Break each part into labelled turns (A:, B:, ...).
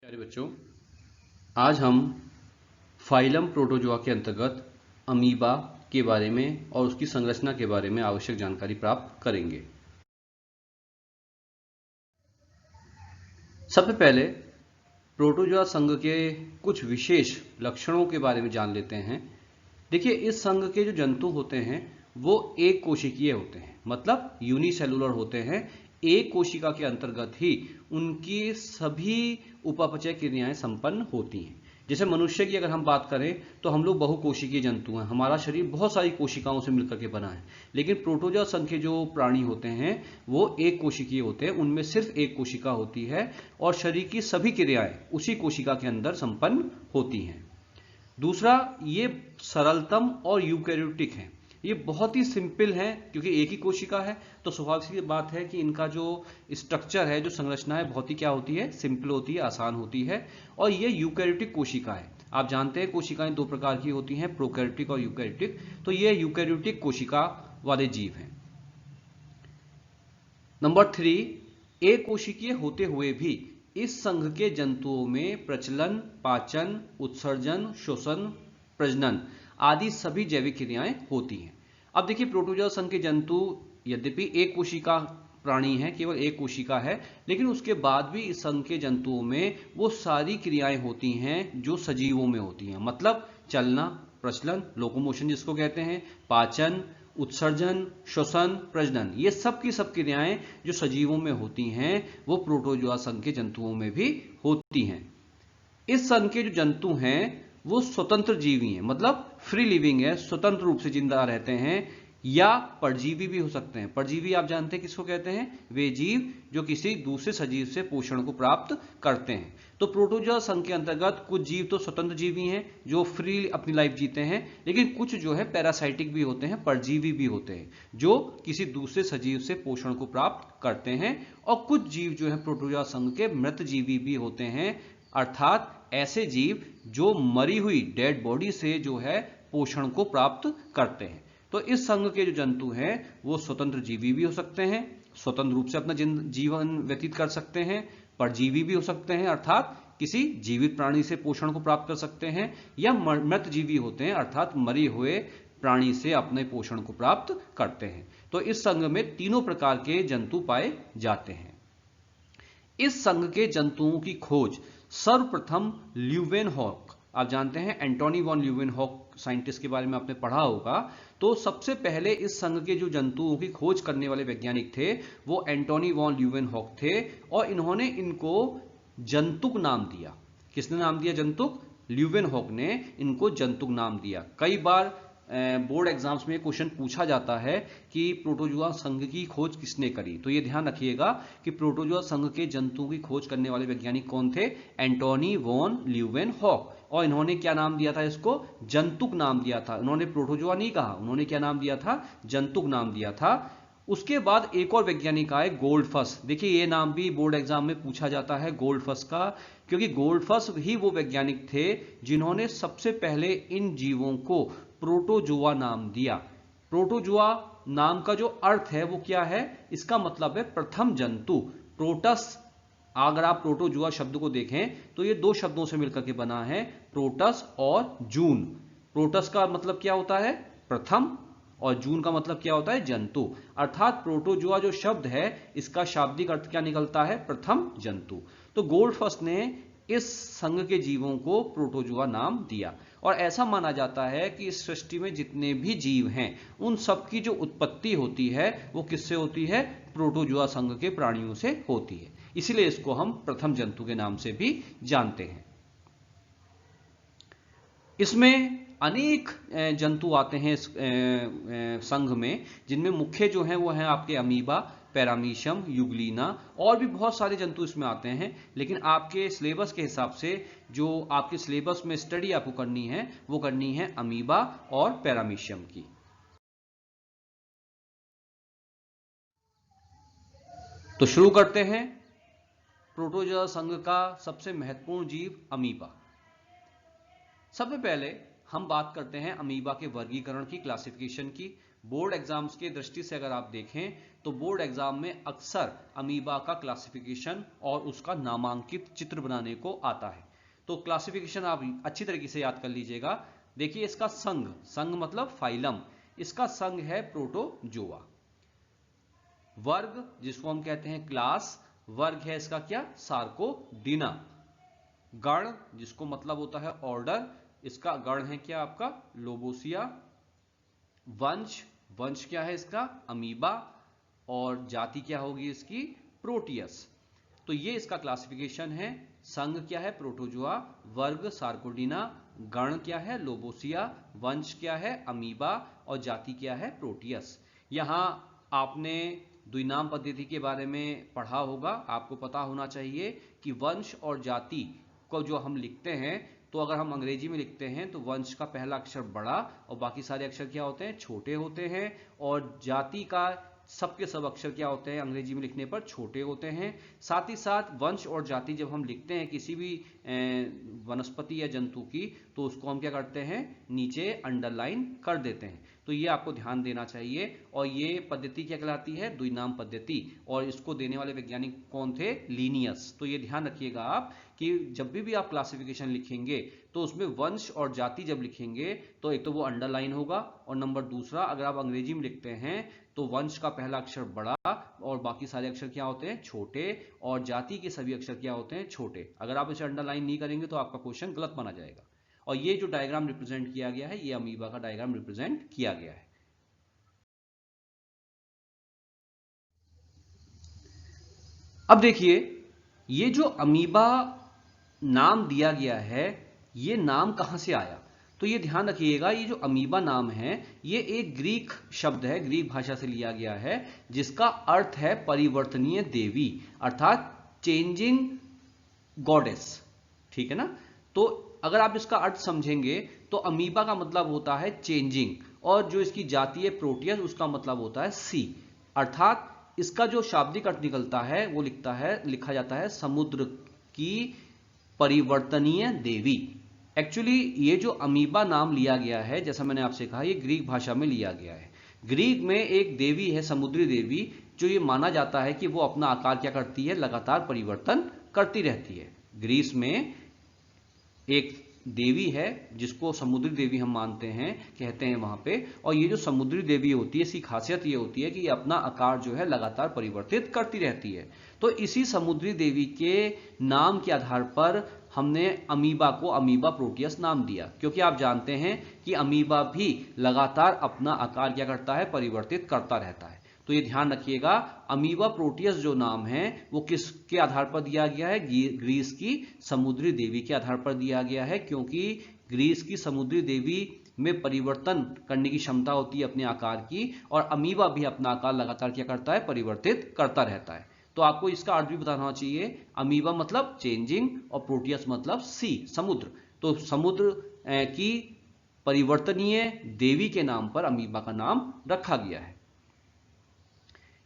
A: प्यारे बच्चों, आज हम फाइलम प्रोटोजोआ के अंतर्गत अमीबा के बारे में और उसकी संरचना के बारे में आवश्यक जानकारी प्राप्त करेंगे। सबसे पहले प्रोटोजोआ संघ के कुछ विशेष लक्षणों के बारे में जान लेते हैं। देखिए, इस संघ के जो जंतु होते हैं वो एक कोशिकीय होते हैं, मतलब यूनिसेलुलर होते हैं। एक कोशिका के अंतर्गत ही उनकी सभी उपापचय क्रियाएं संपन्न होती हैं। जैसे मनुष्य की अगर हम बात करें तो हम लोग बहुकोशिकीय जंतु हैं, हमारा शरीर बहुत सारी कोशिकाओं से मिलकर के बना है। लेकिन प्रोटोजोआ संघ के जो प्राणी होते हैं वो एक कोशिकीय होते हैं, उनमें सिर्फ एक कोशिका होती है और शरीर की सभी क्रियाएं उसी कोशिका के अंदर संपन्न होती हैं। दूसरा, ये सरलतम और यूकैरियोटिक है। ये बहुत ही सिंपल है क्योंकि एक ही कोशिका है, तो स्वाभाविक सी बात है कि इनका जो स्ट्रक्चर है, जो संरचना है, बहुत ही क्या होती है, सिंपल होती है, आसान होती है। और ये यूकैरियोटिक कोशिका है। आप जानते हैं कोशिकाएं दो प्रकार की होती हैं, प्रोकैरियोटिक और यूकैरियोटिक। तो ये यूकैरियोटिक कोशिका वाले जीव हैं। नंबर 3, एक कोशिकीय होते हुए भी इस संघ के जंतुओं में प्रचलन, पाचन, उत्सर्जन, श्वसन, प्रजनन आदि सभी जैविक क्रियाएं होती हैं। अब देखिए, प्रोटोजोआ संघ के जंतु यद्यपि एक कोशिका प्राणी है, केवल एक कोशिका है, लेकिन उसके बाद भी इस संघ के जंतुओं में वो सारी क्रियाएं होती हैं जो सजीवों में होती हैं। मतलब चलना, प्रचलन, लोकोमोशन जिसको कहते हैं, पाचन, उत्सर्जन, श्वसन, प्रजनन, ये सब की सब क्रियाएं जो सजीवों में होती हैं वो प्रोटोजोआ संघ के जंतुओं में भी होती हैं। इस संघ के जो जंतु हैं वो स्वतंत्र जीवी हैं, मतलब फ्री लिविंग है, स्वतंत्र रूप से जिंदा रहते हैं, या परजीवी भी हो सकते हैं। परजीवी आप जानते हैं किसको कहते हैं? वे जीव जो किसी दूसरे सजीव से पोषण को प्राप्त करते हैं। तो प्रोटोजोआ संघ के अंतर्गत कुछ जीव तो स्वतंत्र जीवी हैं जो फ्री अपनी लाइफ जीते हैं, लेकिन कुछ जो है पैरासाइटिक भी होते हैं, परजीवी भी होते हैं जो किसी दूसरे सजीव से पोषण को प्राप्त करते हैं। और कुछ जीव जो है प्रोटोजोआ संघ के मृतजीवी भी होते हैं, अर्थात ऐसे जीव जो मरी हुई डेड बॉडी से जो है पोषण को प्राप्त करते हैं। तो इस संघ के जो जंतु हैं वो स्वतंत्र जीवी भी हो सकते हैं, स्वतंत्र रूप से अपना जीवन व्यतीत कर सकते हैं, परजीवी भी हो सकते हैं, अर्थात किसी जीवित प्राणी से पोषण को प्राप्त कर सकते हैं, या मृत जीवी होते हैं, अर्थात मरे हुए प्राणी से अपने पोषण को प्राप्त करते हैं। तो इस संघ में तीनों प्रकार के जंतु पाए जाते हैं। इस संघ के जंतुओं की खोज सर्वप्रथम ल्यूवेनहॉक, आप जानते हैं एंटोनी वॉन ल्यूवेनहॉक साइंटिस्ट के बारे में आपने पढ़ा होगा। तो सबसे पहले इस संघ के जो जंतुओं की खोज करने वाले वैज्ञानिक थे वो एंटोनी वॉन ल्यूवेनहॉक थे, और इन्होंने इनको जंतुक नाम दिया। किसने नाम दिया? जंतुक। ल्यूवेनहॉक ने इनको जंतुक नाम दिया। कई बार बोर्ड एग्जाम्स में क्वेश्चन पूछा जाता है कि प्रोटोजोआ संघ की खोज किसने करी, तो ये ध्यान रखिएगा कि प्रोटोजोआ संघ के जंतुओं की खोज करने वाले वैज्ञानिक कौन थे? Antony von Leeuwenhoek. और इन्होंने क्या नाम दिया था? इसको जंतुक नाम दिया था। उन्होंने प्रोटोजोआ नहीं कहा, उन्होंने क्या नाम दिया था? जंतुक नाम दिया था। उसके बाद एक और वैज्ञानिक आए, गोल्डफस। देखिए, ये नाम भी बोर्ड एग्जाम में पूछा जाता है गोल्डफस का, क्योंकि गोल्डफस ही वो वैज्ञानिक थे जिन्होंने सबसे पहले इन जीवों को प्रोटोजोआ नाम दिया। प्रोटोजोआ नाम का जो अर्थ है वो क्या है? इसका मतलब है प्रथम जंतु। प्रोटस, अगर आप प्रोटोजोआ शब्द को देखें तो ये दो शब्दों से मिलकर के बना है, प्रोटस और जून। प्रोटस का मतलब क्या होता है? प्रथम, और जून का मतलब क्या होता है? जंतु। अर्थात प्रोटोजोआ जो शब्द है इसका शाब्दिक अर्थ क्या निकलता है? प्रथम जंतु। तो गोल्डफस ने इस संघ के जीवों को प्रोटोजोआ नाम दिया। और ऐसा माना जाता है कि इस सृष्टि में जितने भी जीव हैं उन सब की जो उत्पत्ति होती है वो किससे होती है? प्रोटोजोआ संघ के प्राणियों से होती है। इसीलिए इसको हम प्रथम जंतु के नाम से भी जानते हैं। इसमें अनेक जंतु आते हैं इस संघ में, जिनमें मुख्य जो हैं वो हैं आपके अमीबा, पैरामीशियम, युगलीना, और भी बहुत सारे जंतु इसमें आते हैं। लेकिन आपके सिलेबस के हिसाब से जो आपके सिलेबस में स्टडी आपको करनी है वो करनी है अमीबा और पैरामीशियम की। तो शुरू करते हैं। प्रोटोजोआ संघ का सबसे महत्वपूर्ण जीव अमीबा। सबसे पहले हम बात करते हैं अमीबा के वर्गीकरण की, क्लासिफिकेशन की। बोर्ड एग्जाम्स के दृष्टि से अगर आप देखें तो बोर्ड एग्जाम में अक्सर अमीबा का क्लासिफिकेशन और उसका नामांकित चित्र बनाने को आता है। तो क्लासिफिकेशन आप अच्छी तरीके से याद कर लीजिएगा। देखिए इसका संघ, संघ मतलब फाइलम, इसका संघ है प्रोटोजोआ। वर्ग जिसको हम कहते हैं क्लास, वर्ग है इसका क्या, सार्कोडीना। गण जिसको मतलब होता है ऑर्डर, इसका गण है क्या आपका, लोबोसिया। वंश, वंश क्या है इसका, अमीबा। और जाति क्या होगी इसकी, प्रोटियस। तो ये इसका क्लासिफिकेशन है। संघ क्या है, प्रोटोजोआ। वर्ग सार्कोडीना। गण क्या है, लोबोसिया। वंश क्या है, अमीबा। और जाति क्या है, प्रोटियस। यहां आपने द्विनाम पद्धति के बारे में पढ़ा होगा। आपको पता होना चाहिए कि वंश और जाति को जो हम लिखते हैं, तो अगर हम अंग्रेजी में लिखते हैं तो वंश का पहला अक्षर बड़ा और बाकी सारे अक्षर क्या होते हैं, छोटे होते हैं। और जाति का सबके सब अक्षर क्या होते हैं, अंग्रेजी में लिखने पर छोटे होते हैं। साथ ही साथ वंश और जाति जब हम लिखते हैं किसी भी वनस्पति या जंतु की, तो उसको हम क्या करते हैं, नीचे अंडरलाइन कर देते हैं। तो ये आपको ध्यान देना चाहिए। और ये पद्धति क्या कहलाती है, द्विनाम पद्धति। और इसको देने वाले वैज्ञानिक कौन थे, लीनियस। तो ये ध्यान रखिएगा आप कि जब भी आप क्लासिफिकेशन लिखेंगे तो उसमें वंश और जाति जब लिखेंगे तो एक तो वो अंडरलाइन होगा, और नंबर दूसरा अगर आप अंग्रेजी में लिखते हैं तो वंश का पहला अक्षर बड़ा और बाकी सारे अक्षर क्या होते हैं, छोटे। और जाति के सभी अक्षर क्या होते हैं, छोटे। अगर आप इसे अंडरलाइन नहीं करेंगे तो आपका क्वेश्चन गलत माना जाएगा। और ये जो डायग्राम रिप्रेजेंट किया गया है, ये अमीबा का डायग्राम रिप्रेजेंट किया गया है। अब देखिए ये जो अमीबा नाम दिया गया है, ये नाम कहां से आया। तो ये ध्यान रखिएगा, ये जो अमीबा नाम है ये एक ग्रीक शब्द है, ग्रीक भाषा से लिया गया है, जिसका अर्थ है परिवर्तनीय देवी, अर्थात चेंजिंग गॉडेस। ठीक है ना। तो अगर आप इसका अर्थ समझेंगे तो अमीबा का मतलब होता है चेंजिंग, और जो इसकी जाति है प्रोटियस, उसका मतलब होता है सी। अर्थात इसका जो शाब्दिक अर्थ निकलता है वो लिखा जाता है समुद्र की परिवर्तनीय देवी। एक्चुअली ये जो अमीबा नाम लिया गया है, जैसा मैंने आपसे कहा, ये ग्रीक भाषा में लिया गया है। ग्रीक में एक देवी है, समुद्री देवी, जो ये माना जाता है कि वो अपना आकार क्या करती है, लगातार परिवर्तन करती रहती है। ग्रीस में एक देवी है जिसको समुद्री देवी हम मानते हैं, कहते हैं वहां पे। और ये जो समुद्री देवी होती है, इसकी खासियत ये होती है कि ये अपना आकार जो है लगातार परिवर्तित करती रहती है। तो इसी समुद्री देवी के नाम के आधार पर हमने अमीबा को अमीबा प्रोटियस नाम दिया, क्योंकि आप जानते हैं कि अमीबा भी लगातार अपना आकार क्या करता है, परिवर्तित करता रहता है। तो ये ध्यान रखिएगा, अमीबा प्रोटियस जो नाम है वो किसके आधार पर दिया गया है, ग्रीस की समुद्री देवी के आधार पर दिया गया है। क्योंकि ग्रीस की समुद्री देवी में परिवर्तन करने की क्षमता होती है अपने आकार की, और अमीबा भी अपना आकार लगातार क्या करता है, परिवर्तित करता रहता है। तो आपको इसका अर्थ भी बताना चाहिए, अमीबा मतलब चेंजिंग और प्रोटियस मतलब सी, समुद्र। तो समुद्र की परिवर्तनीय देवी के नाम पर अमीबा का नाम रखा गया है।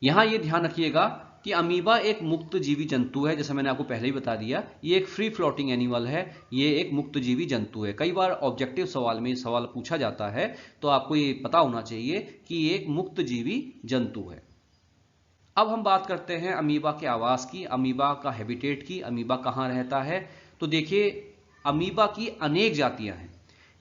A: यहां यह ध्यान रखिएगा कि अमीबा एक मुक्त जीवी जंतु है, जैसा मैंने आपको पहले ही बता दिया। ये एक फ्री फ्लोटिंग एनिमल है, ये एक मुक्त जीवी जंतु है। कई बार ऑब्जेक्टिव सवाल में सवाल पूछा जाता है, तो आपको ये पता होना चाहिए कि ये एक मुक्त जीवी जंतु है। अब हम बात करते हैं अमीबा के आवास की, अमीबा का हैबिटेट की, अमीबा कहाँ रहता है। तो देखिए अमीबा की अनेक जातियां हैं।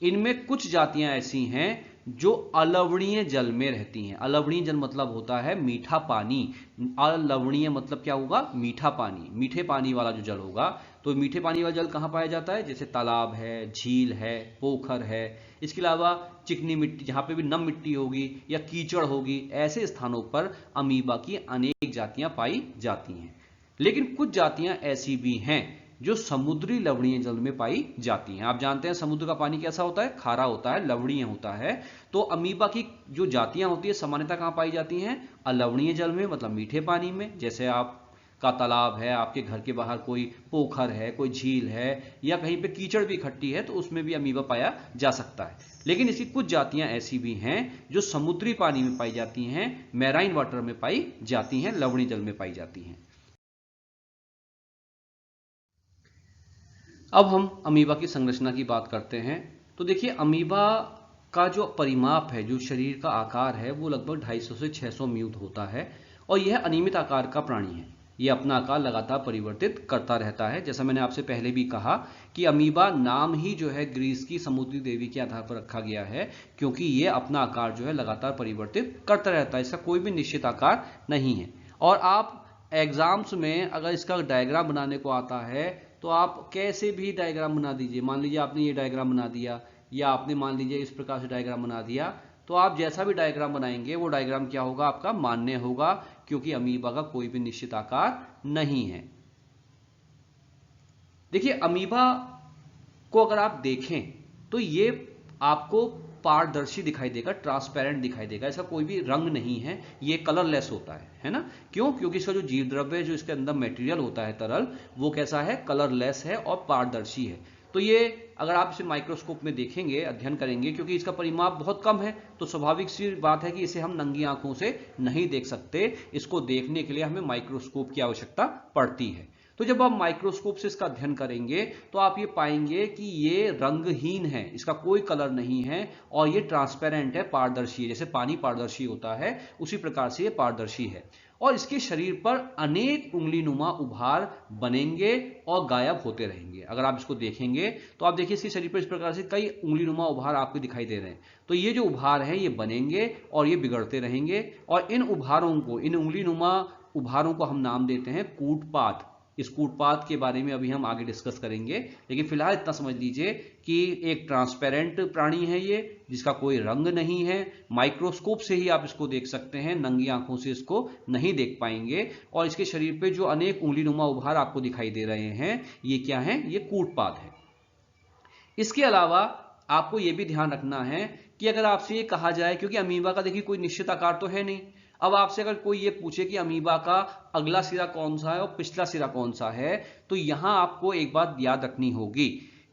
A: इनमें कुछ जातियां ऐसी हैं जो अलवणीय जल में रहती हैं। अलवणीय जल मतलब होता है मीठा पानी। अलवणीय मतलब क्या होगा, मीठा पानी, मीठे पानी वाला जो जल होगा। तो मीठे पानी वाला जल कहाँ पाया जाता है, जैसे तालाब है, झील है, पोखर है। इसके अलावा चिकनी मिट्टी, जहां पे भी नम मिट्टी होगी या कीचड़ होगी, ऐसे स्थानों पर अमीबा की अनेक जातियां पाई जाती हैं। लेकिन कुछ जातियां ऐसी भी हैं जो समुद्री लवणीय जल में पाई जाती हैं। आप जानते हैं समुद्र का पानी कैसा होता है, खारा होता है, लवणीय होता है। तो अमीबा की जो जातियां होती है सामान्यतः कहां पाई जाती हैं, अलवणीय जल में, मतलब मीठे पानी में। जैसे आप का तालाब है, आपके घर के बाहर कोई पोखर है, कोई झील है, या कहीं पे कीचड़ भी इकट्ठी है, तो उसमें भी अमीबा पाया जा सकता है। लेकिन इसकी कुछ जातियां ऐसी भी हैं जो समुद्री पानी में पाई जाती हैं, मैराइन वाटर में पाई जाती हैं, लवणीय जल में पाई जाती हैं। अब हम अमीबा की संरचना की बात करते हैं। तो देखिए अमीबा का जो परिमाप है, जो शरीर का आकार है, वो लगभग 250 से 600 म्यूट होता है और यह अनियमित आकार का प्राणी है। यह अपना आकार लगातार परिवर्तित करता रहता है। जैसा मैंने आपसे पहले भी कहा कि अमीबा नाम ही जो है ग्रीस की समुद्री देवी के आधार पर रखा गया है, क्योंकि यह अपना आकार जो है लगातार परिवर्तित करता रहता है। इसका कोई भी निश्चित आकार नहीं है। और आप एग्जाम्स में अगर इसका डायग्राम बनाने को आता है तो आप कैसे भी डायग्राम बना दीजिए। मान लीजिए आपने ये डायग्राम बना दिया या आपने मान लीजिए इस प्रकार से डायग्राम बना दिया, तो आप जैसा भी डायग्राम बनाएंगे वो डायग्राम क्या होगा, आपका मान्य होगा, क्योंकि अमीबा का कोई भी निश्चित आकार नहीं है। देखिए, अमीबा को अगर आप देखें तो ये आपको पारदर्शी दिखाई देगा, ट्रांसपेरेंट दिखाई देगा। इसका कोई भी रंग नहीं है, ये कलरलेस होता है ना। क्यों? क्योंकि इसका जो जीव द्रव्य, जो इसके अंदर मटेरियल होता है तरल, वो कैसा है, कलरलेस है और पारदर्शी है। तो ये अगर आप इसे माइक्रोस्कोप में देखेंगे, अध्ययन करेंगे, क्योंकि इसका परिमाप बहुत कम है, तो स्वाभाविक सी बात है कि इसे हम नंगी आंखों से नहीं देख सकते। इसको देखने के लिए हमें माइक्रोस्कोप की आवश्यकता पड़ती है। तो जब आप माइक्रोस्कोप से इसका अध्ययन करेंगे तो आप ये पाएंगे कि ये रंगहीन है, इसका कोई कलर नहीं है और ये ट्रांसपेरेंट है, पारदर्शी है। जैसे पानी पारदर्शी होता है, उसी प्रकार से ये पारदर्शी है। और इसके शरीर पर अनेक उंगलीनुमा उभार बनेंगे और गायब होते रहेंगे। अगर आप इसको देखेंगे तो आप देखिए इसके शरीर पर इस प्रकार से कई उंगलीनुमा उभार आपको दिखाई दे रहे हैं। तो ये जो उभार हैं ये बनेंगे और ये बिगड़ते रहेंगे, और इन उभारों को, इन उंगलीनुमा उभारों को हम नाम देते हैं कूटपाद। इस कूटपाद के बारे में अभी हम आगे डिस्कस करेंगे, लेकिन फिलहाल इतना समझ लीजिए कि एक ट्रांसपेरेंट प्राणी है ये, जिसका कोई रंग नहीं है। माइक्रोस्कोप से ही आप इसको देख सकते हैं, नंगी आंखों से इसको नहीं देख पाएंगे। और इसके शरीर पे जो अनेक उंगलीनुमा उभार आपको दिखाई दे रहे हैं, ये क्या है, ये कूटपाद है। इसके अलावा आपको ये भी ध्यान रखना है कि अगर आपसे ये कहा जाए, क्योंकि अमीबा का देखिए कोई निश्चित आकार तो है नहीं, अब आपसे अगर कोई ये पूछे कि अमीबा का अगला सिरा कौन सा है और पिछला सिरा कौन सा है, तो यहां आपको एक बात याद रखनी होगी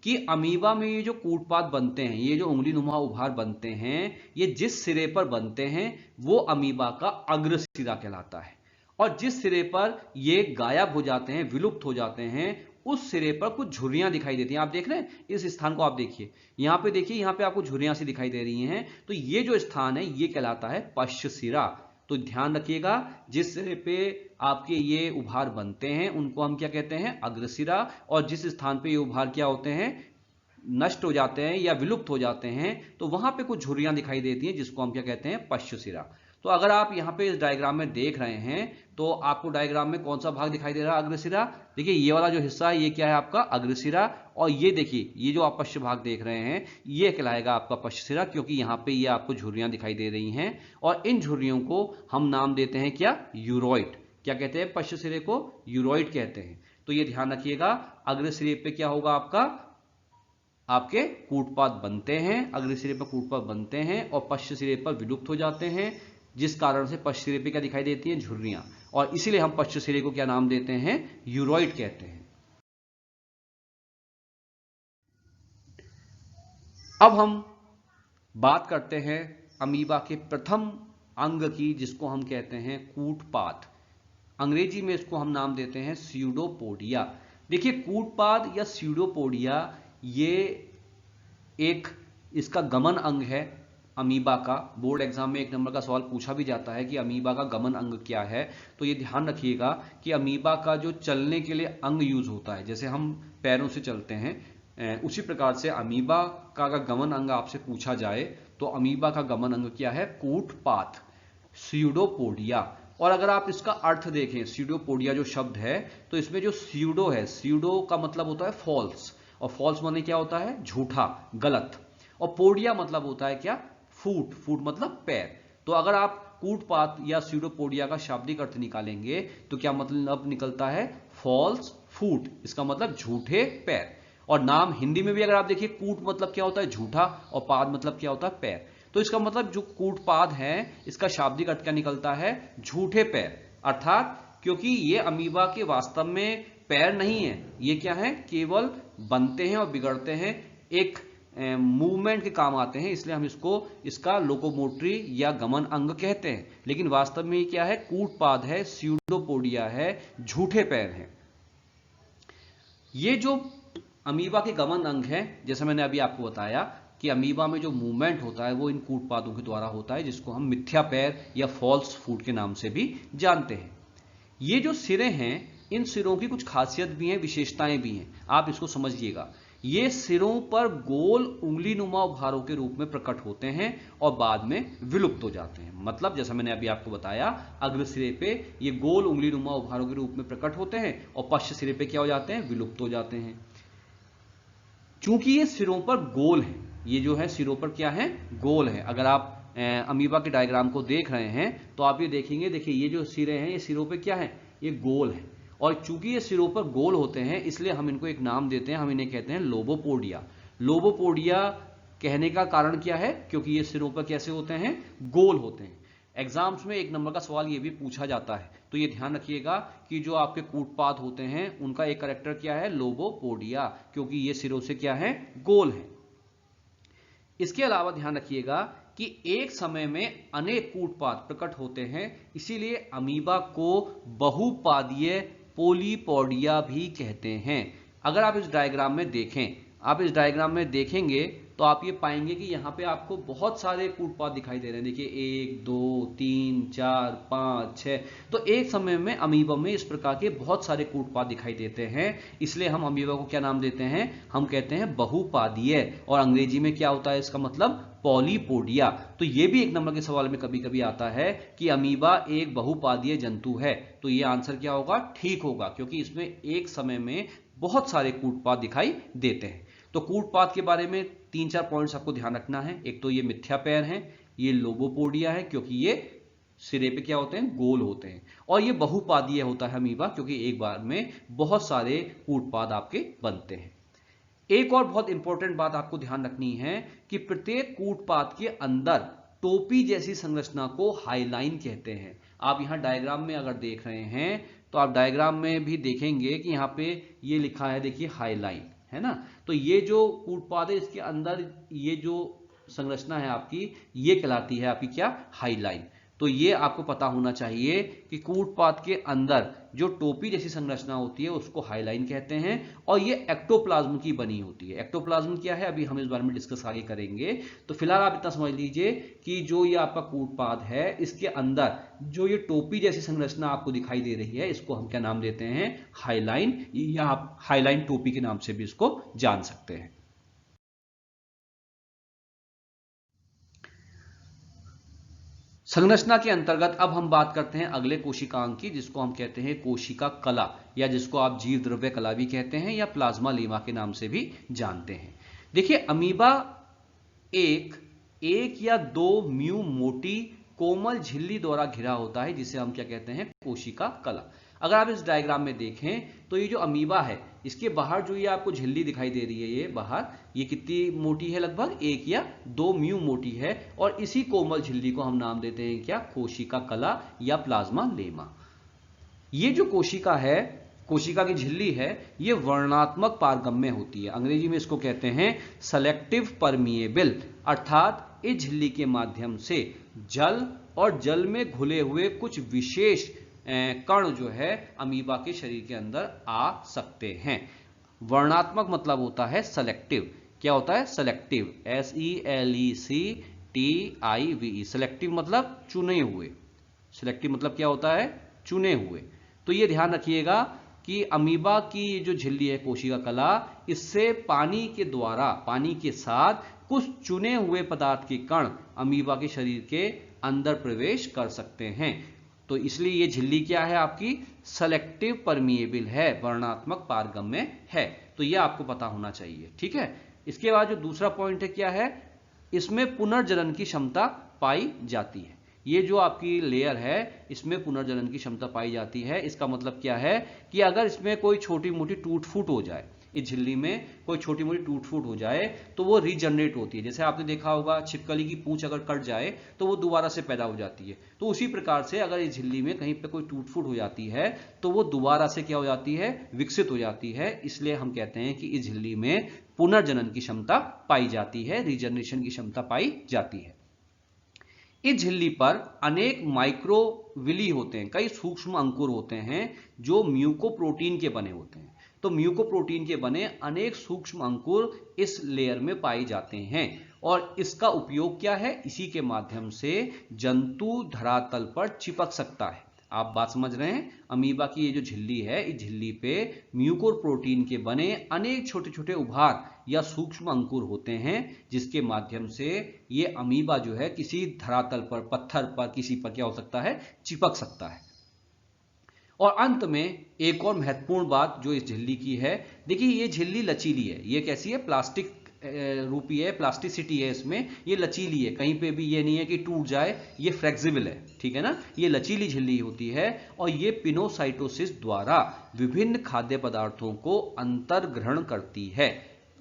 A: कि अमीबा में ये जो कूटपाद बनते हैं, ये जो उंगलीनुमा उभार बनते हैं, ये जिस सिरे पर बनते हैं वो अमीबा का अग्र सिरा कहलाता है। और जिस सिरे पर ये गायब हो जाते हैं, विलुप्त हो जाते हैं, उस सिरे पर कुछ झुर्रियां दिखाई देती हैं। आप देख रहे हैं इस स्थान को, आप देखिए यहां पे, देखिए यहां पे आपको झुर्रियां सी दिखाई दे रही हैं। तो ये जो स्थान है ये कहलाता है पश्च सिरा। तो ध्यान रखिएगा, जिस सिरे पे आपके ये उभार बनते हैं उनको हम क्या कहते हैं, अग्रसिरा। और जिस स्थान पे ये उभार क्या होते हैं, नष्ट हो जाते हैं या विलुप्त हो जाते हैं, तो वहां पे कुछ झुर्रियां दिखाई देती हैं, जिसको हम क्या कहते हैं, पश्च सिरा। तो अगर आप यहाँ पे इस डायग्राम में देख रहे हैं तो आपको डायग्राम में कौन सा भाग दिखाई दे रहा है, अग्रसिरा। देखिए ये वाला जो हिस्सा है ये क्या है, आपका अग्रसिरा। और ये देखिए ये जो आप पश्च भाग देख रहे हैं ये कहलाएगा आपका पश्च सिरा, क्योंकि यहाँ पे ये आपको झुर्रियां दिखाई दे रही हैं। और इन झुर्रियों को हम नाम देते हैं क्या, यूरोइड। क्या कहते हैं, पश्च सिरे को यूरोइड कहते हैं। तो ये ध्यान रखिएगा, अग्रसिरे पे क्या होगा, आपके कूटपाद बनते हैं, अग्र सिरे पर कूटपाद बनते हैं और पश्च सिरे पर विलुप्त हो जाते हैं, जिस कारण से पश्च सिरे पे क्या दिखाई देती हैं, झुर्रियां। और इसीलिए हम पश्च सिरे को क्या नाम देते हैं, यूरोइड कहते हैं। अब हम बात करते हैं अमीबा के प्रथम अंग की, जिसको हम कहते हैं कूटपाद। अंग्रेजी में इसको हम नाम देते हैं स्यूडोपोडिया। देखिए कूटपाद या स्यूडोपोडिया ये एक इसका गमन अंग है अमीबा का। बोर्ड एग्जाम में 1 नंबर का सवाल पूछा भी जाता है कि अमीबा का गमन अंग क्या है। तो ये ध्यान रखिएगा कि अमीबा का जो चलने के लिए अंग यूज होता है, जैसे हम पैरों से चलते हैं, उसी प्रकार से अमीबा का अगर गमन अंग आपसे पूछा जाए तो अमीबा का गमन अंग क्या है, कूटपाद, स्यूडोपोडिया। और अगर आप इसका अर्थ देखें, स्यूडोपोडिया जो शब्द है, तो इसमें जो स्यूडो है, स्यूडो का मतलब होता है फॉल्स, और फॉल्स माने क्या होता है, झूठा, गलत। और पोडिया मतलब होता है क्या, फूट, फूट मतलब पैर। तो अगर आप कूटपाद या स्यूडोपोडिया का शाब्दिक अर्थ निकालेंगे तो क्या मतलब निकलता है, फॉल्स फूट, इसका मतलब झूठे पैर। और नाम हिंदी में भी अगर आप देखिए, कूट मतलब क्या होता है, झूठा, और पाद मतलब क्या होता है, पैर। तो इसका मतलब जो कूटपाद है इसका शाब्दिक अर्थ क्या निकलता है, झूठे पैर। अर्थात क्योंकि ये अमीबा के वास्तव में पैर नहीं है, ये क्या है, केवल बनते हैं और बिगड़ते हैं, एक मूवमेंट के काम आते हैं, इसलिए हम इसका लोकोमोटरी या गमन अंग कहते हैं। लेकिन वास्तव में ये क्या है, कूटपाद है, स्यूडोपोडिया है, झूठे पैर हैं। ये जो अमीबा के गमन अंग है, जैसा मैंने अभी आपको बताया, कि अमीबा में जो मूवमेंट होता है वो इन कूटपादों के द्वारा होता है, जिसको हम मिथ्या पैर या फॉल्स फूट के नाम से भी जानते हैं। ये जो सिरे हैं, इन सिरों की कुछ खासियत भी हैं, विशेषताएं भी हैं, आप इसको समझिएगा। ये सिरों पर गोल उंगली नुमा उभारों के रूप में प्रकट होते हैं और बाद में विलुप्त हो जाते हैं। मतलब जैसा मैंने अभी आपको बताया, अग्र सिरे पे ये गोल उंगली नुमा उभारों के रूप में प्रकट होते हैं और पश्च सिरे पे क्या हो जाते हैं, विलुप्त हो जाते हैं। चूंकि ये सिरों पर गोल है, ये जो है सिरों पर क्या है, गोल है। अगर आप अमीबा के डायग्राम को देख रहे हैं तो आप ये देखेंगे, देखिए ये जो सिरे हैं ये सिरों पे क्या है, ये गोल है। और चूंकि ये सिरों पर गोल होते हैं इसलिए हम इनको एक नाम देते हैं, हम इन्हें कहते हैं लोबोपोडिया। लोबोपोडिया कहने का कारण क्या है, क्योंकि ये सिरों पर कैसे होते हैं, गोल होते हैं। एग्जाम्स में 1 नंबर का सवाल ये भी पूछा जाता है, तो ये ध्यान रखिएगा कि जो आपके कूटपाद होते हैं उनका एक कैरेक्टर क्या है, लोबोपोडिया, क्योंकि ये सिरों से क्या है, गोल है। इसके अलावा ध्यान रखिएगा कि एक समय में अनेक कूटपाद प्रकट होते हैं, इसीलिए अमीबा को बहुपादीय पोलीपोडिया भी कहते हैं। अगर आप इस डायग्राम में देखें, आप इस डायग्राम में देखेंगे तो आप ये पाएंगे कि यहाँ पे आपको बहुत सारे कूटपाद दिखाई दे रहे हैं। देखिए 1 2 3 4 5 6, तो एक समय में अमीबा में इस प्रकार के बहुत सारे कूटपाद दिखाई देते हैं, इसलिए हम अमीबा को क्या नाम देते हैं, हम कहते हैं बहुपादीय। और अंग्रेजी में क्या होता है इसका मतलब, पॉलीपोडिया। तो ये भी 1 नंबर के सवाल में कभी कभी आता है कि अमीबा एक बहुपादीय जंतु है, तो ये आंसर क्या होगा, ठीक होगा, क्योंकि इसमें एक समय में बहुत सारे कूटपाद दिखाई देते हैं। तो कूटपाद के बारे में 3-4 पॉइंट्स आपको ध्यान रखना है। एक तो ये मिथ्या पैर हैं, ये लोबोपोडिया है क्योंकि ये सिरे पे क्या होते हैं, गोल होते हैं, और ये बहुपादीय होता है अमीबा क्योंकि एक बार में बहुत सारे कूटपाद आपके बनते हैं। एक और बहुत इंपॉर्टेंट बात आपको ध्यान रखनी है कि प्रत्येक कूटपाद के अंदर टोपी जैसी संरचना को हाईलाइन कहते हैं। आप यहां डायग्राम में अगर देख रहे हैं तो आप डायग्राम में भी देखेंगे कि यहां पे ये लिखा है, देखिए हाईलाइन है ना। तो ये जो कूटपाद है इसके अंदर ये जो संरचना है आपकी, ये कहलाती है आपकी क्या, हाईलाइन। तो ये आपको पता होना चाहिए कि कूटपाद के अंदर जो टोपी जैसी संरचना होती है उसको हाईलाइन कहते हैं, और ये एक्टोप्लाज्म की बनी होती है। एक्टोप्लाज्म क्या है, अभी हम इस बारे में डिस्कस आगे करेंगे। तो फिलहाल आप इतना समझ लीजिए कि जो ये आपका कूटपाद है इसके अंदर जो ये टोपी जैसी संरचना आपको दिखाई दे रही है इसको हम क्या नाम देते हैं, हाईलाइन, या आप हाईलाइन टोपी के नाम से भी इसको जान सकते हैं। संरचना के अंतर्गत अब हम बात करते हैं अगले कोशिकांग की, जिसको हम कहते हैं कोशिका कला, या जिसको आप जीव द्रव्य कला भी कहते हैं या प्लाज्मा लेमा के नाम से भी जानते हैं। देखिए अमीबा एक या दो म्यू मोटी कोमल झिल्ली द्वारा घिरा होता है, जिसे हम क्या कहते हैं, कोशिका कला। अगर आप इस डायग्राम में देखें तो ये जो अमीबा है इसके बाहर जो ये आपको झिल्ली दिखाई दे रही है, ये बाहर ये कितनी मोटी है, लगभग 1 या 2 म्यू मोटी है, और इसी कोमल झिल्ली को हम नाम देते हैं क्या, कोशिका कला या प्लाज्मा लेमा। ये जो कोशिका है, कोशिका की झिल्ली है, ये वर्णात्मक पारगम्य होती है। अंग्रेजी में इसको कहते हैं सेलेक्टिव परमिएबल, अर्थात इस झिल्ली के माध्यम से जल और जल में घुले हुए कुछ विशेष कण जो है अमीबा के शरीर के अंदर आ सकते हैं। वर्णात्मक मतलब होता है सेलेक्टिव। क्या होता है, सेलेक्टिव, SELECTIVE, सेलेक्टिव मतलब चुने हुए। सेलेक्टिव मतलब क्या होता है, चुने हुए। तो ये ध्यान रखिएगा कि अमीबा की जो झिल्ली है कोशिका कला, इससे पानी के द्वारा, पानी के साथ कुछ चुने हुए पदार्थ के कण अमीबा के शरीर के अंदर प्रवेश कर सकते हैं। तो इसलिए ये झिल्ली क्या है आपकी, सेलेक्टिव परमिएबल है, वर्णात्मक पारगम्य है। तो ये आपको पता होना चाहिए, ठीक है। इसके बाद जो दूसरा पॉइंट है क्या है, इसमें पुनर्जनन की क्षमता पाई जाती है। ये जो आपकी लेयर है इसमें पुनर्जनन की क्षमता पाई जाती है। इसका मतलब क्या है कि अगर इसमें कोई छोटी मोटी टूट फूट हो जाए, इस झिल्ली में कोई छोटी मोटी टूट फूट हो जाए तो वो रीजनरेट होती है। जैसे आपने देखा होगा छिपकली की पूंछ अगर कट जाए तो वो दोबारा से पैदा हो जाती है, तो उसी प्रकार से अगर इस झिल्ली में कहीं पे कोई टूट फूट हो जाती है तो वो दोबारा से क्या हो जाती है, विकसित हो जाती है। इसलिए हम कहते हैं कि इस झिल्ली में पुनर्जनन की क्षमता पाई जाती है, रीजनरेशन की क्षमता पाई जाती है। इस झिल्ली पर अनेक माइक्रोविली होते हैं, कई सूक्ष्म अंकुर होते हैं जो म्यूकोप्रोटीन के बने होते हैं। तो म्यूकोप्रोटीन के बने अनेक सूक्ष्म अंकुर इस लेयर में पाए जाते हैं, और इसका उपयोग क्या है, इसी के माध्यम से जंतु धरातल पर चिपक सकता है। आप बात समझ रहे हैं। अमीबा की ये जो झिल्ली है, इस झिल्ली पे म्यूकोर प्रोटीन के बने अनेक छोटे छोटे उभार या सूक्ष्म अंकुर होते हैं, जिसके माध्यम से ये अमीबा जो है किसी धरातल पर, पत्थर पर, किसी पर क्या हो सकता है, चिपक सकता है। और अंत में एक और महत्वपूर्ण बात जो इस झिल्ली की है, देखिए ये झिल्ली लचीली है। ये कैसी है, प्लास्टिक रूपी है, प्लास्टिसिटी है इसमें, ये लचीली है, कहीं पे भी ये नहीं है कि टूट जाए, ये फ्लेक्सिबल है, ठीक है ना। ये लचीली झिल्ली होती है और ये पिनोसाइटोसिस द्वारा विभिन्न खाद्य पदार्थों को अंतर ग्रहण करती है।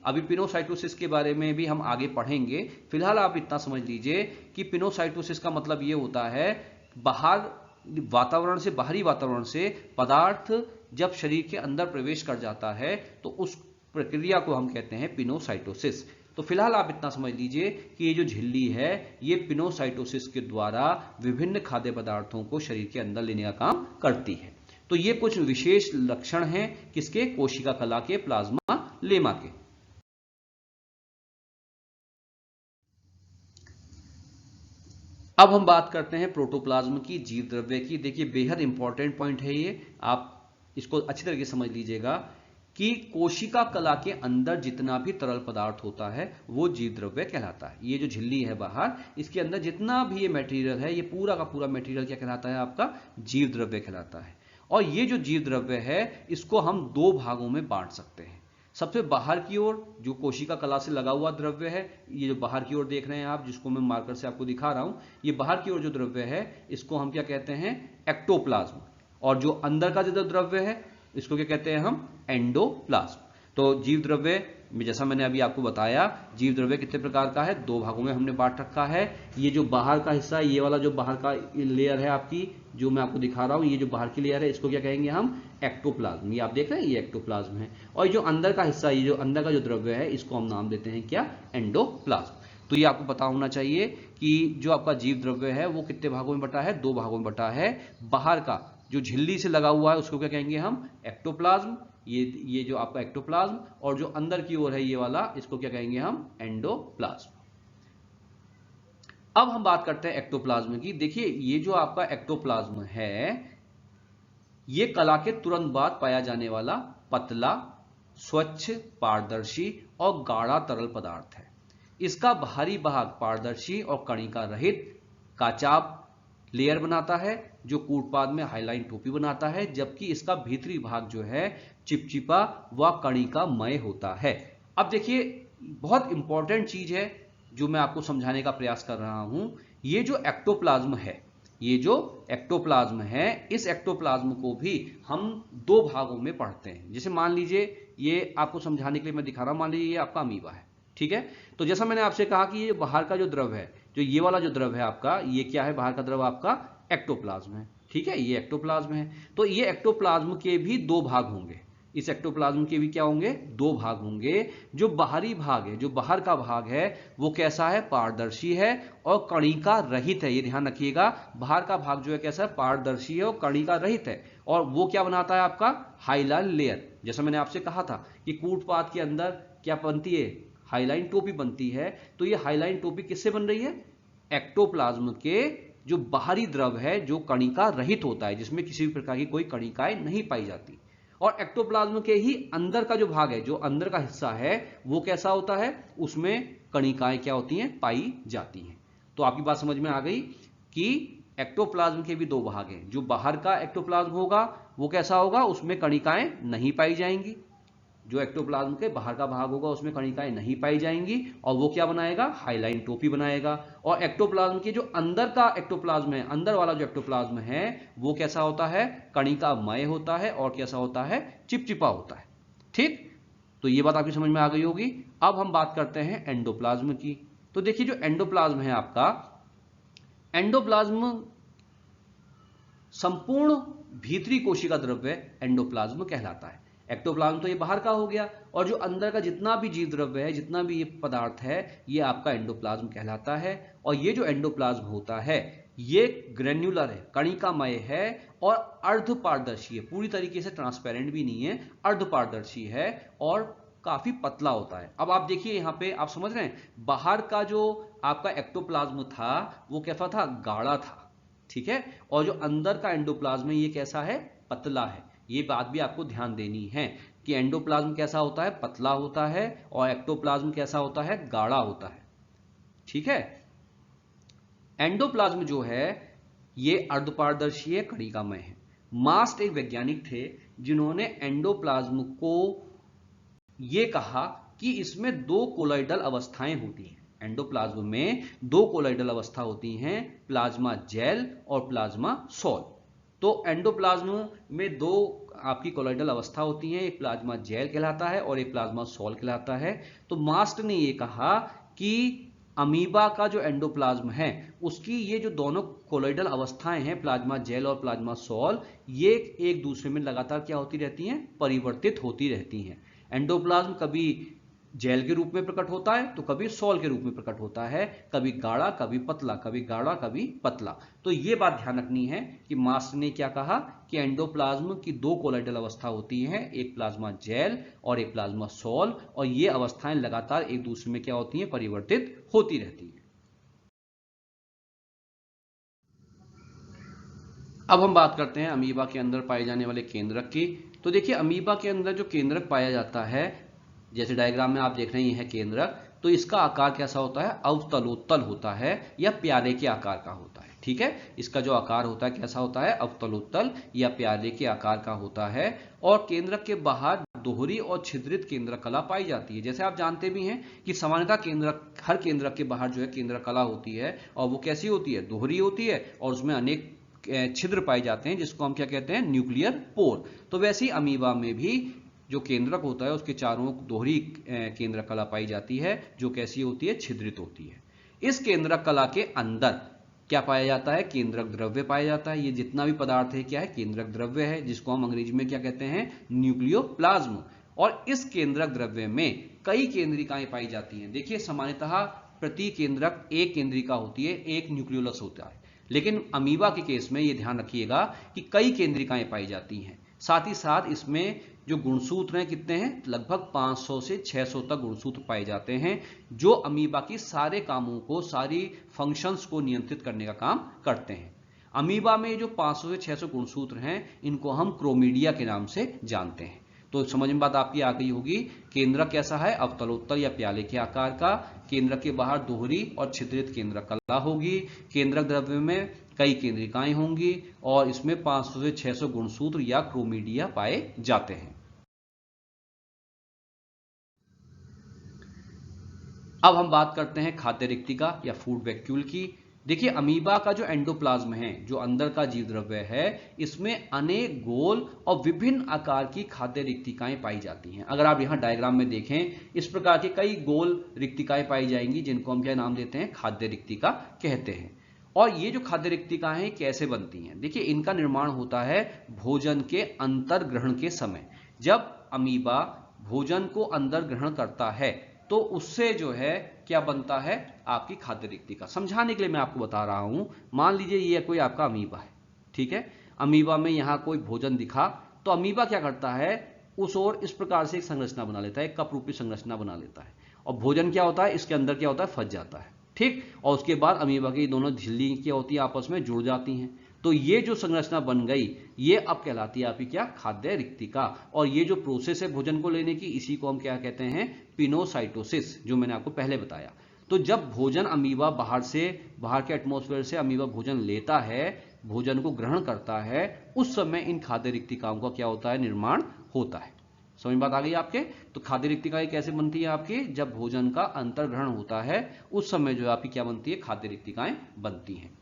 A: अभी पिनोसाइटोसिस के बारे में भी हम आगे पढ़ेंगे। फिलहाल आप इतना समझ लीजिए कि पिनोसाइटोसिस का मतलब ये होता है बाहर वातावरण से, बाहरी वातावरण से पदार्थ जब शरीर के अंदर प्रवेश कर जाता है तो उस प्रक्रिया को हम कहते हैं पिनोसाइटोसिस। तो फिलहाल आप इतना समझ लीजिए कि ये जो झिल्ली है ये पिनोसाइटोसिस के द्वारा विभिन्न खाद्य पदार्थों को शरीर के अंदर लेने का काम करती है। तो ये कुछ विशेष लक्षण हैं किसके, कोशिका कला के, प्लाज्मा लेमा के। अब हम बात करते हैं प्रोटोप्लाज्म की, जीव द्रव्य की। देखिए बेहद इंपॉर्टेंट पॉइंट है ये, आप इसको अच्छी तरीके से समझ लीजिएगा कि कोशिका कला के अंदर जितना भी तरल पदार्थ होता है वो जीव द्रव्य कहलाता है। ये जो झिल्ली है बाहर, इसके अंदर जितना भी ये मटेरियल है, ये पूरा का पूरा मटेरियल क्या कहलाता है, आपका जीव द्रव्य कहलाता है। और ये जो जीव द्रव्य है इसको हम दो भागों में बांट सकते हैं। सबसे बाहर की ओर जो कोशिका कला से लगा हुआ द्रव्य है, ये जो बाहर की ओर देख रहे हैं आप, जिसको मैं मार्कर से आपको दिखा रहा हूं, ये बाहर की ओर जो द्रव्य है इसको हम क्या कहते हैं, एक्टोप्लाज्म। और जो अंदर का जो द्रव्य है इसको क्या कहते हैं हम, एंडोप्लाज्म। तो जीव द्रव्य में जैसा मैंने अभी आपको बताया, जीव द्रव्य कितने प्रकार का है, दो भागों में हमने बांट रखा है। ये जो बाहर का हिस्सा है, ये वाला जो बाहर का लेयर है आपकी, जो मैं आपको दिखा रहा हूं, ये जो बाहर की लेयर है इसको क्या कहेंगे हम, एक्टोप्लाज्म। ये आप देख रहे हैं, ये एक्टोप्लाज्म है। और जो अंदर का हिस्सा, ये जो अंदर का जो द्रव्य है, इसको हम नाम देते हैं क्या, एंडोप्लाज्म। तो ये आपको पता होना चाहिए कि जो आपका जीव द्रव्य है वो कितने भागों में बटा है, दो भागों में बटा है। बाहर का जो झिल्ली से लगा हुआ है उसको क्या कहेंगे हम, एक्टोप्लाज्म, ये जो आपका एक्टोप्लाज्म। और जो अंदर की ओर है ये वाला, इसको क्या कहेंगे हम, एंडोप्लाज्म। अब हम बात करते हैं एक्टोप्लाज्म की। देखिए ये जो आपका एक्टोप्लाज्म है, ये कला के तुरंत बाद पाया जाने वाला पतला, स्वच्छ, पारदर्शी और गाढ़ा तरल पदार्थ है। इसका बाहरी भाग पारदर्शी और कणिका रहित काचाप लेयर बनाता है, जो कूटपाद में हाइलाइन टोपी बनाता है, जबकि इसका भीतरी भाग जो है चिपचिपा व कणिकामय होता है। अब देखिए बहुत इंपॉर्टेंट चीज है जो मैं आपको समझाने का प्रयास कर रहा हूं। ये जो एक्टोप्लाज्म है, ये जो एक्टोप्लाज्म है, इस एक्टोप्लाज्म को भी हम दो भागों में पढ़ते हैं। जैसे मान लीजिए, ये आपको समझाने के लिए मैं दिखा रहा हूं, मान लीजिए ये आपका अमीबा है, ठीक है। तो जैसा मैंने आपसे कहा कि ये बाहर का जो द्रव है, जो ये वाला जो द्रव है आपका, ये क्या है, बाहर का द्रव आपका एक्टोप्लाज्म है, ठीक है, ये एक्टोप्लाज्म है। तो ये एक्टोप्लाज्म के भी दो भाग होंगे, इस एक्टोप्लाज्म के भी क्या होंगे, दो भाग होंगे। जो बाहरी भाग है, जो बाहर का भाग है, वो कैसा है, पारदर्शी है और कणिका रहित है। ये ध्यान रखिएगा, बाहर का भाग जो है कैसा है, पारदर्शी है और कणिका रहित है। और वो क्या बनाता है आपका, हाइलाइन लेयर। जैसा मैंने आपसे कहा था कि कूटपाद के अंदर क्या बनती है, हाइलाइन टोपी बनती है। तो ये हाइलाइन टोपी किससे बन रही है, एक्टोप्लाज्म के जो बाहरी द्रव है, जो कणिका रहित होता है, जिसमें किसी भी प्रकार की कोई कणिकाएं नहीं पाई जाती। और एक्टोप्लाज्म के ही अंदर का जो भाग है, जो अंदर का हिस्सा है, वो कैसा होता है, उसमें कणिकाएं क्या होती हैं, पाई जाती हैं। तो आपकी बात समझ में आ गई कि एक्टोप्लाज्म के भी दो भाग हैं। जो बाहर का एक्टोप्लाज्म होगा वो कैसा होगा, उसमें कणिकाएं नहीं पाई जाएंगी। जो एक्टोप्लाज्म के बाहर का भाग होगा उसमें कणिकाएं नहीं पाई जाएंगी और वो क्या बनाएगा, हाइलाइन टोपी बनाएगा। और एक्टोप्लाज्म के जो अंदर का एक्टोप्लाज्म है, अंदर वाला जो एक्टोप्लाज्म है, वो कैसा होता है, कणिकामय होता है और कैसा होता है, चिपचिपा होता है। ठीक, तो ये बात आपकी समझ में आ गई होगी। अब हम बात करते हैं एंडोप्लाज्म की। तो देखिए जो एंडोप्लाज्म है आपका, एंडोप्लाज्म संपूर्ण भीतरी कोशिका द्रव्य एंडोप्लाज्म कहलाता है। एक्टोप्लाज्म तो ये बाहर का हो गया, और जो अंदर का जितना भी जीव द्रव्य है, जितना भी ये पदार्थ है, ये आपका एंडोप्लाज्म कहलाता है। और ये जो एंडोप्लाज्म होता है ये ग्रेन्युलर है, कणिकामय है और अर्ध पारदर्शी है। पूरी तरीके से ट्रांसपेरेंट भी नहीं है, अर्ध पारदर्शी है और काफी पतला होता है। अब आप देखिए यहाँ पे, आप समझ रहे हैं, बाहर का जो आपका एक्टोप्लाज्म था वो कैसा था, गाढ़ा था, ठीक है, और जो अंदर का एंडोप्लाज्म है ये कैसा है, पतला है। ये बात भी आपको ध्यान देनी है कि एंडोप्लाज्म कैसा होता है, पतला होता है, और एक्टोप्लाज्म कैसा होता है, गाढ़ा होता है, ठीक है। एंडोप्लाज्म जो है ये अर्धपारदर्शी है, कणिकामय है। मास्ट एक वैज्ञानिक थे जिन्होंने एंडोप्लाज्म को ये कहा कि इसमें दो कोलॉइडल अवस्थाएं होती हैं। एंडोप्लाज्म में दो कोलॉइडल अवस्था होती हैं, प्लाज्मा जेल और प्लाज्मा सॉल। तो एंडोप्लाज्म में दो आपकी कोलॉइडल अवस्था होती हैं, एक प्लाज्मा जेल कहलाता है और एक प्लाज्मा सॉल कहलाता है। तो मास्ट ने ये कहा कि अमीबा का जो एंडोप्लाज्म है उसकी ये जो दोनों कोलॉइडल अवस्थाएं हैं, प्लाज्मा जेल और प्लाज्मा सॉल, ये एक दूसरे में लगातार क्या होती रहती हैं, परिवर्तित होती रहती हैं। एंडोप्लाज्म कभी जेल के रूप में प्रकट होता है तो कभी सॉल के रूप में प्रकट होता है, कभी गाढ़ा कभी पतला, कभी गाढ़ा कभी पतला। तो ये बात ध्यान रखनी है कि मास्ट ने क्या कहा कि एंडोप्लाज्म की दो कोलॉइडल अवस्था होती है, एक प्लाज्मा जेल और एक प्लाज्मा सॉल, और ये अवस्थाएं लगातार एक दूसरे में क्या होती हैं, परिवर्तित होती रहती हैं। अब हम बात करते हैं अमीबा के अंदर पाए जाने वाले केंद्रक की। तो देखिए अमीबा के अंदर जो केंद्रक पाया जाता है, जैसे डायग्राम में आप देख रहे हैं केंद्रक, तो इसका आकार कैसा होता है, अवतलोत्तल होता है या प्याले के आकार का होता है, ठीक है। इसका जो आकार होता है कैसा होता है, अवतलोत्तल या प्याले के आकार का होता है। और केंद्रक के बाहर दोहरी और छिद्रित केंद्रक कला पाई जाती है। जैसे आप जानते भी हैं कि सामान्यतः केंद्रक, हर केंद्रक के बाहर जो है केंद्रक कला होती है, और वो कैसी होती है, दोहरी होती है, और उसमें अनेक छिद्र पाए जाते हैं जिसको हम क्या कहते हैं, न्यूक्लियर पोर। तो वैसे ही अमीबा में भी जो केंद्रक होता है उसके चारों दोहरी केंद्रक कला पाई जाती है, जो कैसी होती है, छिद्रित होती है। इस केंद्रक कला के अंदर क्या पाया जाता है, केंद्रक द्रव्य पाया जाता है। ये जितना भी पदार्थ है क्या है, केंद्रक द्रव्य है, जिसको हम अंग्रेजी में क्या कहते हैं, न्यूक्लियोप्लाज्म। और इस केंद्रक द्रव्य में कई केंद्रिकाएं पाई जाती हैं। देखिए सामान्यतः प्रति केंद्रक एक केंद्रिका होती है, एक न्यूक्लियोलस होता है, लेकिन अमीबा के केस में ये ध्यान रखिएगा कि कई केंद्रिकाएं पाई जाती हैं। साथ ही साथ इसमें जो गुणसूत्र हैं कितने हैं, लगभग 500 से 600 तक गुणसूत्र पाए जाते हैं, जो अमीबा की सारे कामों को, सारी फंक्शंस को नियंत्रित करने का काम करते हैं। अमीबा में जो 500 से 600 गुणसूत्र हैं इनको हम क्रोमीडिया के नाम से जानते हैं। तो समझ में बात आपकी आ गई होगी। केंद्रक कैसा है, अवतलोत्तल या प्याले के आकार का, केंद्रक के बाहर दोहरी और छिद्रित केंद्रक कला होगी, केंद्रक द्रव्य में कई केंद्रिकाएं होंगी, और इसमें 500 से 600 गुणसूत्र या क्रोमीडिया पाए जाते हैं। अब हम बात करते हैं खाद्य रिक्तिका या फूड वैक्यूल की। देखिए अमीबा का जो एंडोप्लाज्म है, जो अंदर का जीव द्रव्य है, इसमें अनेक गोल और विभिन्न आकार की खाद्य रिक्तिकाएं पाई जाती हैं। अगर आप यहां डायग्राम में देखें, इस प्रकार की कई गोल रिक्तिकाएं पाई जाएंगी, जिनको हम क्या नाम देते हैं, खाद्य रिक्तिका कहते हैं। और ये जो खाद्य रिक्तिकाएं हैं कैसे बनती हैं, देखिए इनका निर्माण होता है भोजन के अंतर ग्रहण के समय। जब अमीबा भोजन को अंदर ग्रहण करता है तो उससे जो है क्या बनता है, आपकी खाद्य रिक्तिका। समझाने के लिए मैं आपको बता रहा हूं, मान लीजिए ये कोई आपका अमीबा है, ठीक है। अमीबा में यहां कोई भोजन दिखा तो अमीबा क्या करता है, उस ओर इस प्रकार से एक संरचना बना लेता है, एक कप रूपी संरचना बना लेता है, और भोजन क्या होता है, इसके अंदर क्या होता है, फंस जाता है, ठीक। और उसके बाद अमीबा की दोनों झिल्ली क्या होती है, आपस में जुड़ जाती हैं। तो ये जो संरचना बन गई, ये अब कहलाती है आपकी क्या, खाद्य रिक्तिका। और ये जो प्रोसेस है भोजन को लेने की, इसी को हम क्या कहते हैं, पिनोसाइटोसिस, जो मैंने आपको पहले बताया। तो जब भोजन अमीबा बाहर के एटमॉस्फेयर से अमीबा भोजन लेता है, भोजन को ग्रहण करता है, उस समय इन खाद्य रिक्तिकाओं का क्या होता है, निर्माण होता है। समझ बात आ गई आपके। तो खाद्य रिक्तिकाएं कैसे बनती है आपकी, जब भोजन का अंतर ग्रहण होता है उस समय जो आपकी क्या बनती है, खाद्य रिक्तिकाएं बनती हैं।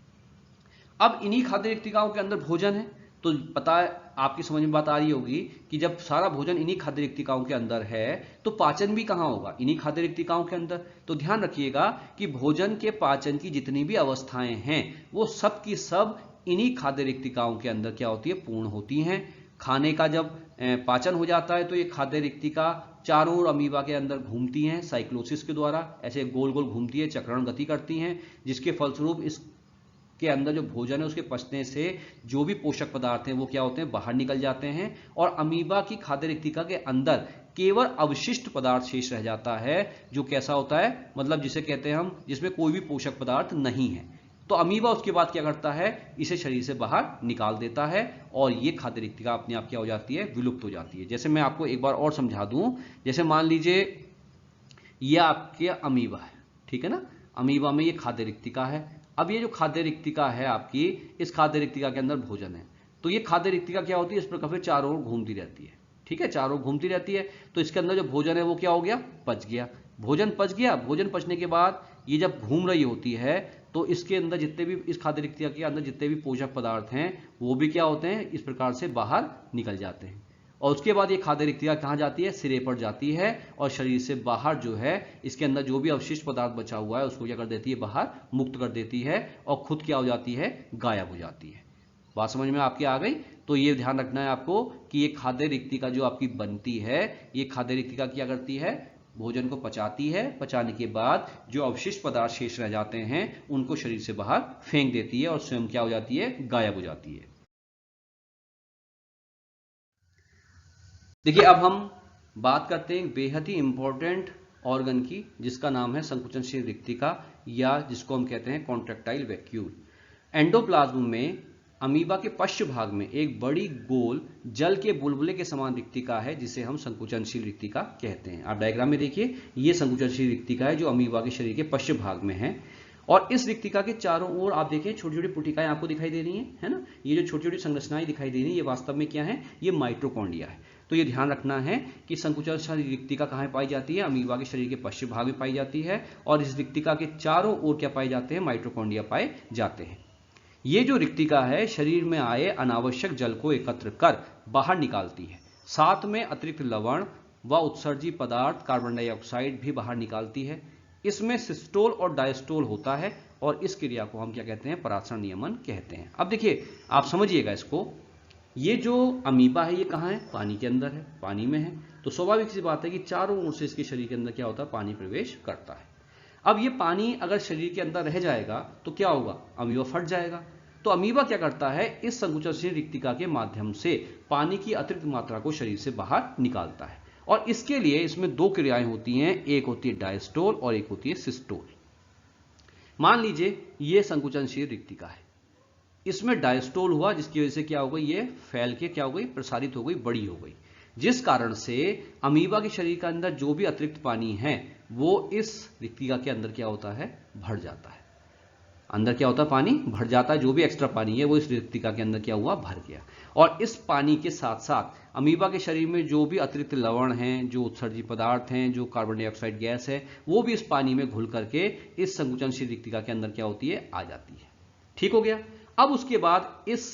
A: अब इन्हीं खाद्य रिक्तिकाओं के अंदर भोजन है, तो पता है आपकी समझ में बात आ रही होगी कि जब सारा भोजन इन्हीं खाद्य रिक्तिकाओं के अंदर है तो पाचन भी कहां होगा, इन्हीं खाद्य रिक्तिकाओं के अंदर। तो ध्यान रखिएगा कि भोजन के पाचन की जितनी भी अवस्थाएं हैं वो सब की सब इन्हीं खाद्य रिक्तिकाओं के अंदर क्या होती है, पूर्ण होती हैं। खाने का जब पाचन हो जाता है तो ये खाद्य रिक्तिका चारों ओर अमीबा के अंदर घूमती हैं, साइक्लोसिस के द्वारा ऐसे गोल गोल घूमती है, चक्रण गति करती हैं, जिसके फलस्वरूप इस के अंदर जो भोजन है उसके पचने से जो भी पोषक पदार्थ हैं वो क्या होते हैं, बाहर निकल जाते हैं। और अमीबा की खाद्य रिक्तिका के अंदर केवल अवशिष्ट पदार्थ शेष रह जाता है, जो कैसा होता है, मतलब जिसे कहते हैं हम, जिसमें कोई भी पोषक पदार्थ नहीं है। तो अमीबा उसके बाद क्या करता है, इसे शरीर से बाहर निकाल देता है और ये खाद्य रिक्तिका अपने आप क्या हो जाती है, विलुप्त हो जाती है। जैसे मैं आपको एक बार और समझा दूं, जैसे मान लीजिए ये आपके अमीबा है, ठीक है ना, अमीबा में ये खाद्य रिक्तिका है। अब ये जो खाद्य रिक्तिका है आपकी, इस खाद्य रिक्तिका के अंदर भोजन है, तो ये खाद्य रिक्तिका क्या होती है, इस प्रकार से चारों ओर घूमती रहती है, ठीक है, चारों ओर घूमती रहती है। तो इसके अंदर जो भोजन है वो क्या हो गया, पच गया, भोजन पच गया। भोजन पचने के बाद ये जब घूम रही होती है तो इसके अंदर जितने भी, इस खाद्य रिक्तिका के अंदर जितने भी पोषक पदार्थ हैं वो भी क्या होते हैं, इस प्रकार से बाहर निकल जाते हैं। और उसके बाद ये खाद्य रिक्तिका कहाँ जाती है, सिरे पर जाती है और शरीर से बाहर जो है, इसके अंदर जो भी अवशिष्ट पदार्थ बचा हुआ है उसको क्या कर देती है, बाहर मुक्त कर देती है और खुद क्या हो जाती है, गायब हो जाती है। बात समझ में आपकी आ गई। तो ये ध्यान रखना है आपको कि ये खाद्य रिक्तिका जो आपकी बनती है, ये खाद्य रिक्तिका क्या करती है, भोजन को पचाती है, पचाने के बाद जो अवशिष्ट पदार्थ शेष रह जाते हैं उनको शरीर से बाहर फेंक देती है और स्वयं क्या हो जाती है, गायब हो जाती है। देखिए अब हम बात करते हैं बेहद ही इंपॉर्टेंट ऑर्गन की, जिसका नाम है संकुचनशील रिक्तिका, या जिसको हम कहते हैं कॉन्ट्रैक्टाइल वैक्यूल। एंडोप्लाज्म में अमीबा के पश्च भाग में एक बड़ी गोल जल के बुलबुले के समान रिक्तिका है, जिसे हम संकुचनशील रिक्तिका कहते हैं। आप डायग्राम में देखिए, ये संकुचनशील रिक्तिका है जो अमीबा के शरीर के पश्च भाग में है। और इस रिक्तिका के चारों ओर आप देखें छोटी छोटी पुटिकाएं आपको दिखाई दे रही हैं, है ना। ये जो छोटी छोटी संरचनाएं दिखाई दे रही हैं ये वास्तव में क्या है, ये माइटोकॉन्ड्रिया है। तो ये ध्यान रखना है कि संकुचनशील रिक्तिका कहाँ पाई जाती है, अमीबा के शरीर के पश्चिम भाग में पाई जाती है। और इस रिक्तिका के चारों ओर क्या पाए जाते हैं, माइटोकॉन्ड्रिया पाए जाते हैं। ये जो रिक्तिका है शरीर में आए अनावश्यक जल को एकत्र कर बाहर निकालती है, साथ में अतिरिक्त लवण व उत्सर्जी पदार्थ कार्बन डाइऑक्साइड भी बाहर निकालती है। इसमें सिस्टोल और डायस्टोल होता है और इस क्रिया को हम क्या कहते हैं, परासरण नियमन कहते हैं। अब देखिए आप समझिएगा इसको, ये जो अमीबा है ये कहाँ है, पानी के अंदर है, पानी में है। तो स्वाभाविक सी बात है कि चारों ओर से इसके शरीर के अंदर क्या होता है, पानी प्रवेश करता है। अब ये पानी अगर शरीर के अंदर रह जाएगा तो क्या होगा, अमीबा फट जाएगा। तो अमीबा क्या करता है, इस संकुचनशील रिक्तिका के माध्यम से पानी की अतिरिक्त मात्रा को शरीर से बाहर निकालता है। और इसके लिए इसमें दो क्रियाएं होती हैं, एक होती है डायस्टोल और एक होती है सिस्टोल। मान लीजिए ये संकुचनशील रिक्तिका है, इसमें डायस्टोल हुआ, जिसकी वजह से क्या हो गई, ये फैल के क्या हो गई, प्रसारित हो गई, बड़ी हो गई, जिस कारण से अमीबा के शरीर के अंदर जो भी अतिरिक्त पानी है वो इस रिक्तिका के अंदर क्या होता है, भर जाता है। अंदर क्या होता है, पानी भर जाता है, जो भी एक्स्ट्रा पानी है वो इस रिक्तिका के अंदर क्या हुआ, भर गया। और इस पानी के साथ साथ अमीबा के शरीर में जो भी अतिरिक्त लवण हैं, जो उत्सर्जी पदार्थ हैं, जो कार्बन डाइऑक्साइड गैस है, वो भी इस पानी में घुल करके इस संकुचनशील रिक्तिका के अंदर क्या होती है, आ जाती है। ठीक हो गया। अब उसके बाद इस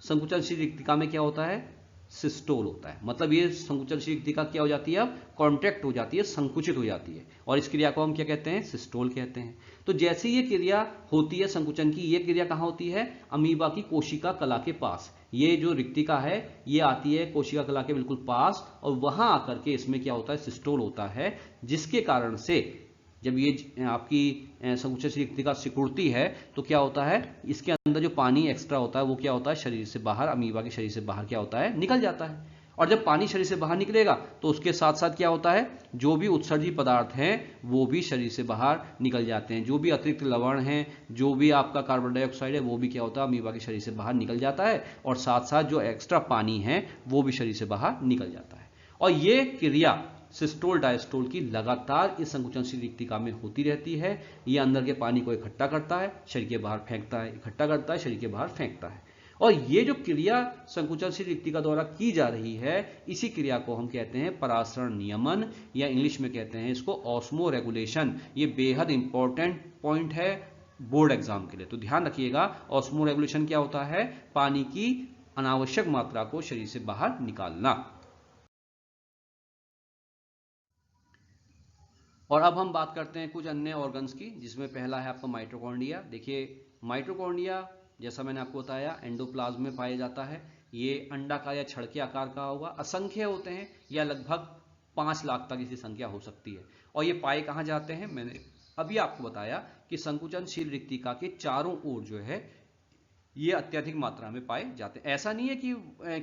A: संकुचनशील रिक्तिका में क्या होता है, सिस्टोल होता है। मतलब ये संकुचनशील रिक्तिका क्या हो जाती है, अब कॉन्ट्रैक्ट हो जाती है, संकुचित हो जाती है, और इस क्रिया को हम क्या कहते हैं, सिस्टोल कहते हैं। तो जैसे ये क्रिया होती है संकुचन की, ये क्रिया कहाँ होती है, अमीबा की कोशिका कला के पास। ये जो रिक्तिका है ये आती है कोशिका कला के बिल्कुल पास, और वहां आकर के इसमें क्या होता है, सिस्टोल होता है, जिसके कारण से जब ये आपकी संकुचनशील रिक्तिका सिकुड़ती है तो क्या होता है, इसके अंदर जो पानी एक्स्ट्रा होता है वो क्या होता है, शरीर से बाहर, अमीबा के शरीर से बाहर क्या होता है, निकल जाता है। और जब पानी शरीर से बाहर निकलेगा तो उसके साथ साथ क्या होता है, जो भी उत्सर्जी पदार्थ हैं वो भी शरीर से बाहर निकल जाते हैं, जो भी अतिरिक्त लवण हैं, जो भी आपका कार्बन डाइऑक्साइड है, वो भी क्या होता है, अमीबा के शरीर से बाहर निकल जाता है, और साथ साथ जो एक्स्ट्रा पानी है वो भी शरीर से बाहर निकल जाता है। और ये क्रिया सिस्टोल डायस्टोल की लगातार इस संकुचनशील रिक्तिका में होती रहती है। ये अंदर के पानी को इकट्ठा करता है, शरीर के बाहर फेंकता है, इकट्ठा करता है, शरीर के बाहर फेंकता है। और ये जो क्रिया संकुचनशील रिक्तिका द्वारा की जा रही है, इसी क्रिया को हम कहते हैं परासरण नियमन, या इंग्लिश में कहते हैं इसको ऑस्मो रेगुलेशन। ये बेहद इंपॉर्टेंट पॉइंट है बोर्ड एग्जाम के लिए, तो ध्यान रखिएगा। ऑस्मो रेगुलेशन क्या होता है, पानी की अनावश्यक मात्रा को शरीर से बाहर निकालना। और अब हम बात करते हैं कुछ अन्य ऑर्गन्स की, जिसमें पहला है आपका माइटोकॉन्ड्रिया। देखिए माइटोकॉन्ड्रिया जैसा मैंने आपको बताया एंडोप्लाज्म में पाया जाता है। ये अंडाकार या छड़ के आकार का होगा, असंख्य होते हैं, या लगभग 5 लाख तक इसकी संख्या हो सकती है। और ये पाए कहाँ जाते हैं, मैंने अभी आपको बताया कि संकुचनशील रिक्तिका के चारों ओर जो है ये अत्यधिक मात्रा में पाए जाते हैं। ऐसा नहीं है कि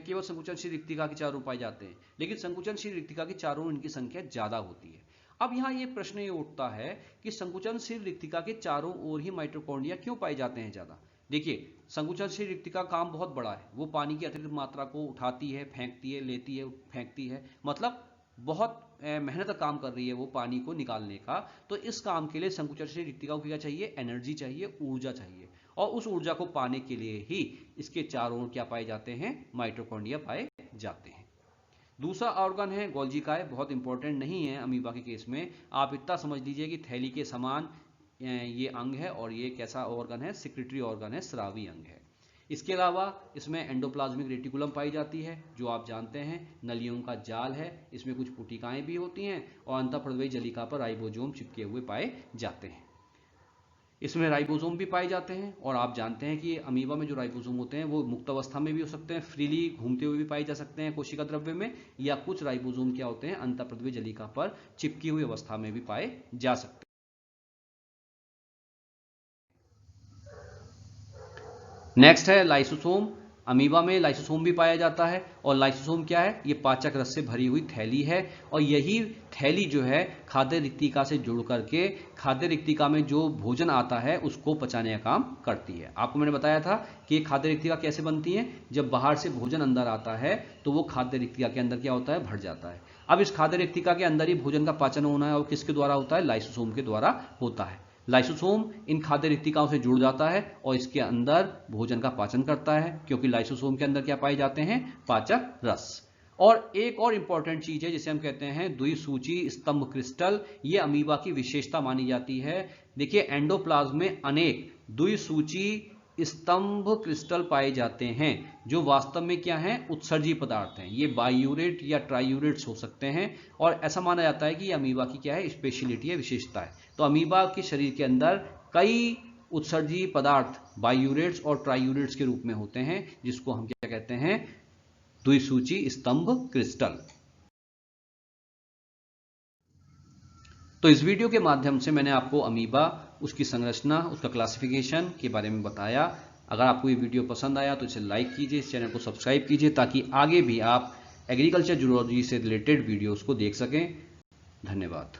A: केवल संकुचनशील रिक्तिका के चारों पाए जाते हैं, लेकिन संकुचनशील रिक्तिका के चारों इनकी संख्या ज्यादा होती है। अब यहाँ ये प्रश्न ये उठता है कि संकुचनशील रिक्तिका के चारों ओर ही माइटोकॉन्ड्रिया क्यों पाए जाते हैं ज्यादा। देखिए, संकुचनशील रिक्तिका का काम बहुत बड़ा है, वो पानी की अतिरिक्त मात्रा को उठाती है, फेंकती है, लेती है, फेंकती है, मतलब बहुत मेहनत का काम कर रही है वो पानी को निकालने का। तो इस काम के लिए संकुचनशील रिक्तिका को क्या चाहिए, एनर्जी चाहिए, ऊर्जा चाहिए, और उस ऊर्जा को पाने के लिए ही इसके चारों ओर क्या पाए जाते हैं, माइटोकॉन्ड्रिया पाए जाते हैं। दूसरा ऑर्गन है गोल्जी काय, बहुत इंपॉर्टेंट नहीं है अमीबा के केस में, आप इतना समझ लीजिए कि थैली के समान ये अंग है, और ये कैसा ऑर्गन है, सिक्रेटरी ऑर्गन है, स्रावी अंग है। इसके अलावा इसमें एंडोप्लाज्मिक रेटिकुलम पाई जाती है, जो आप जानते हैं नलियों का जाल है, इसमें कुछ पुटिकाएं भी होती हैं, और अंतःप्रद्रवी जलिका पर राइबोसोम चिपके हुए पाए जाते हैं। इसमें राइबोसोम भी पाए जाते हैं, और आप जानते हैं कि अमीबा में जो राइबोसोम होते हैं वो मुक्त अवस्था में भी हो सकते हैं, फ्रीली घूमते हुए भी पाए जा सकते हैं कोशिका द्रव्य में, या कुछ राइबोसोम क्या होते हैं, अंतःप्रद्रवी जलिका पर चिपकी हुई अवस्था में भी पाए जा सकते हैं। नेक्स्ट है लाइसोसोम। अमीबा में लाइसोसोम भी पाया जाता है, और लाइसोसोम क्या है, ये पाचक रस से भरी हुई थैली है, और यही थैली जो है खाद्य रिक्तिका से जुड़ करके खाद्य रिक्तिका में जो भोजन आता है उसको पचाने का काम करती है। आपको मैंने बताया था कि खाद्य रिक्तिका कैसे बनती है, जब बाहर से भोजन अंदर आता है तो वो खाद्य रिक्तिका के अंदर क्या होता है, भर जाता है। अब इस खाद्य रिक्तिका के अंदर ही भोजन का पाचन होना है, और किसके द्वारा होता है, लाइसोसोम के द्वारा होता है। लाइसोसोम इन खाद्य रिक्तिकाओं से जुड़ जाता है और इसके अंदर भोजन का पाचन करता है, क्योंकि लाइसोसोम के अंदर क्या पाए जाते हैं, पाचक रस। और एक और इंपॉर्टेंट चीज है जिसे हम कहते हैं द्विसूची स्तंभ क्रिस्टल, ये अमीबा की विशेषता मानी जाती है। देखिए, एंडोप्लाज्म में अनेक द्विसूची स्तंभ क्रिस्टल पाए जाते हैं, जो वास्तव में क्या हैं, उत्सर्जी पदार्थ हैं। ये बायूरेट या ट्रायूरेट्स हो सकते हैं, और ऐसा माना जाता है कि ये अमीबा की क्या है, स्पेशलिटी है, विशेषता है। तो अमीबा के शरीर के अंदर कई उत्सर्जी पदार्थ बायूरेट्स और ट्रायूरेट्स के रूप में होते हैं, जिसको हम क्या कहते हैं, द्विसूची स्तंभ क्रिस्टल। तो इस वीडियो के माध्यम से मैंने आपको अमीबा, उसकी संरचना, उसका क्लासिफिकेशन के बारे में बताया। अगर आपको ये वीडियो पसंद आया तो इसे लाइक कीजिए, इस चैनल को सब्सक्राइब कीजिए, ताकि आगे भी आप एग्रीकल्चर जूलॉजी से रिलेटेड वीडियोस को देख सकें। धन्यवाद।